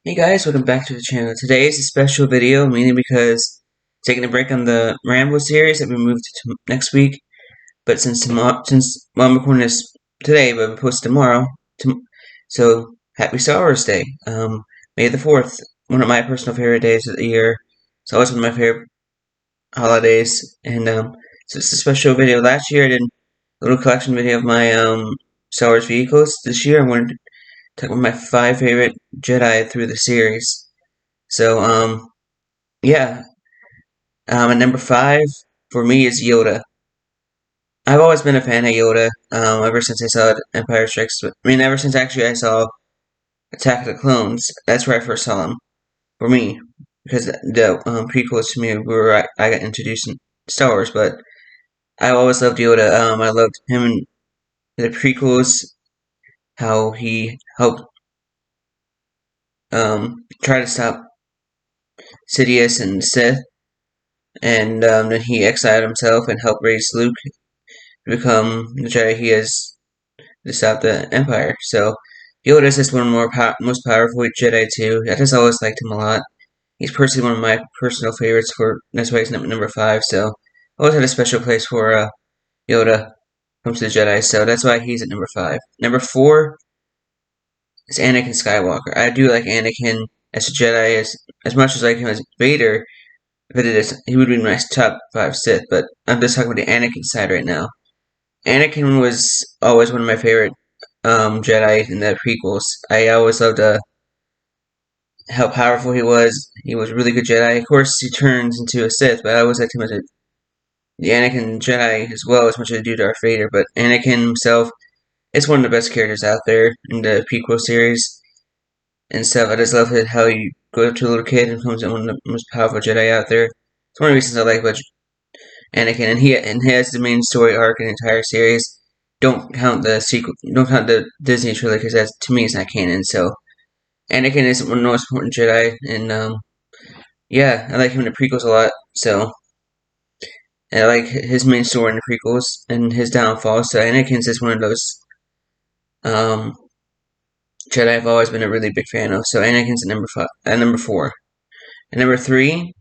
Hey guys, welcome back to the channel. Today is a special video, mainly because taking a break on the Rambo series that we moved to next week. But I'm recording this today, but we post tomorrow. So happy Star Wars Day. May the 4th, one of my personal favorite days of the year. It's always one of my favorite holidays, and so it's a special video. Last year I did a little collection video of my Star Wars vehicles. This year I wanted to talk about my 5 favorite Jedi through the series. So, yeah. And number 5 for me is Yoda. I've always been a fan of Yoda, ever since I saw Empire Strikes. Ever since actually I saw Attack of the Clones. That's where I first saw him. For me, because the prequels to me were where I got introduced in Star Wars. But I always loved Yoda. I loved him in the prequels. How he helped try to stop Sidious and Sith, and then he exiled himself and helped raise Luke to become the Jedi he is to stop the Empire. So Yoda is just one of the most powerful Jedi too. I just always liked him a lot. He's personally one of my personal favorites that's why he's number 5. So I always had a special place for Yoda comes to the Jedi. So that's why he's at number 5. Number 4 is Anakin Skywalker. I do like Anakin as a Jedi as much as I like him as Vader. But he would be my top 5 Sith. But I'm just talking about the Anakin side right now. Anakin was always one of my favorite Jedi in the prequels. I always loved how powerful he was. He was a really good Jedi. Of course, he turns into a Sith, but I always liked him as the Anakin Jedi as well, as much as I do Darth Vader. But Anakin himself is one of the best characters out there in the prequel series and stuff. I just love how he goes up to a little kid and becomes one of the most powerful Jedi out there. It's one of the reasons I like about Anakin, and he has the main story arc in the entire series. Don't count the sequel. Don't count the Disney trilogy because that to me is not canon. So Anakin is one of the most important Jedi, and yeah, I like him in the prequels a lot. So and I like his main story in the prequels and his downfall. So Anakin's just one of those um, Jedi I've always been a really big fan of. So Anakin's at number 4, and number 3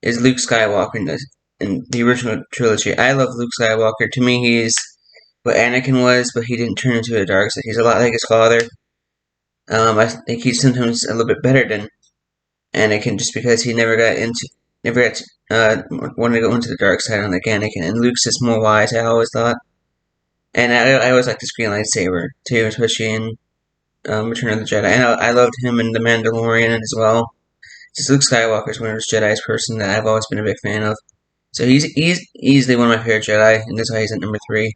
is Luke Skywalker in the original trilogy. I love Luke Skywalker. To me, he's what Anakin was, but he didn't turn into a dark side. He's a lot like his father. I think he's sometimes a little bit better than Anakin, just because he never got wanted to go into the dark side on like Anakin. And Luke's just more wise. I always thought, and I always liked his green lightsaber too, especially in Return of the Jedi. And I loved him in The Mandalorian as well. Just Luke Skywalker is one of those Jedi's person that I've always been a big fan of. So he's easily one of my favorite Jedi, and that's why he's at number 3.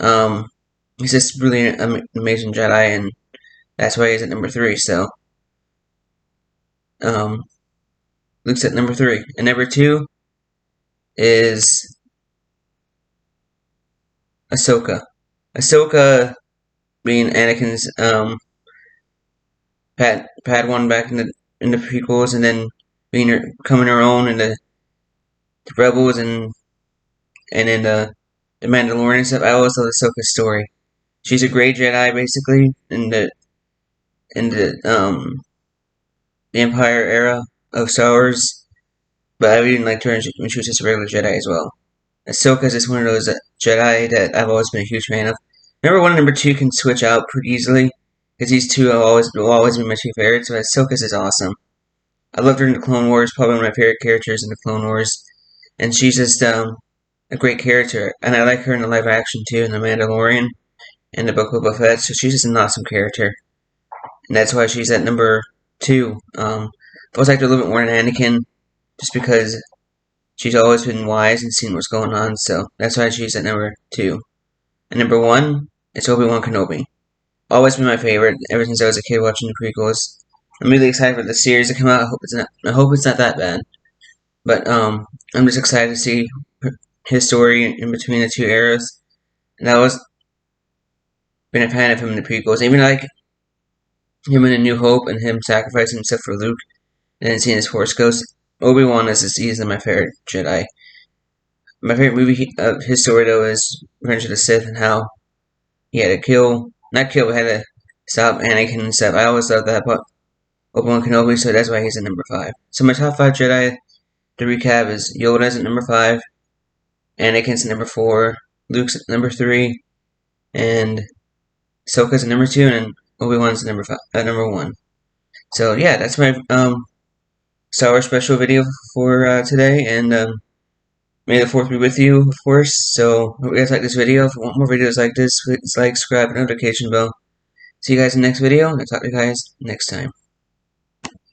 Um, he's just really an amazing Jedi, and that's why he's at number 3. So, um, Luke's at number 3, and number 2 is Ahsoka. Ahsoka being Anakin's Padawan back in the prequels, and then coming her own in the Rebels and in the Mandalorian and stuff. I always love Ahsoka's story. She's a great Jedi, basically, in the Empire era of Star Wars, but I even liked her when she was just a regular Jedi as well. Ahsoka's just one of those Jedi that I've always been a huge fan of. Number 1 and number 2 can switch out pretty easily, because these two will always be my 2 favorites, but Ahsoka's is awesome. I loved her in the Clone Wars, probably one of my favorite characters in the Clone Wars, and she's just a great character, and I like her in the live action too, in The Mandalorian, and the Book of Boba Fett, so she's just an awesome character, and that's why she's at number 2. I always liked her a little bit more than Anakin, just because she's always been wise and seen what's going on, so that's why she's at number 2. And number 1 is Obi-Wan Kenobi. Always been my favorite ever since I was a kid watching the prequels. I'm really excited for the series to come out. I hope it's not that bad, but I'm just excited to see his story in between the 2 eras. And I was been a fan of him in the prequels, even like him in A New Hope and him sacrificing himself for Luke and then seeing his Force Ghost. Obi-Wan is just easily my favorite Jedi. My favorite movie of his story, though, is Revenge of the Sith and how he had to not kill, but had to stop Anakin and stuff. I always loved that part. Obi-Wan Kenobi, so that's why he's at number 5. So my top 5 Jedi, to recap, is Yoda's at number 5, Anakin's at number 4, Luke's at number 3, and Ahsoka's at number 2, and Obi-Wan's at number 1. So yeah, that's my Star Wars special video for today, and may the 4th be with you, of course. So hope you guys like this video. If you want more videos like this, please like, subscribe, and notification bell. See you guys in the next video, and I'll talk to you guys next time.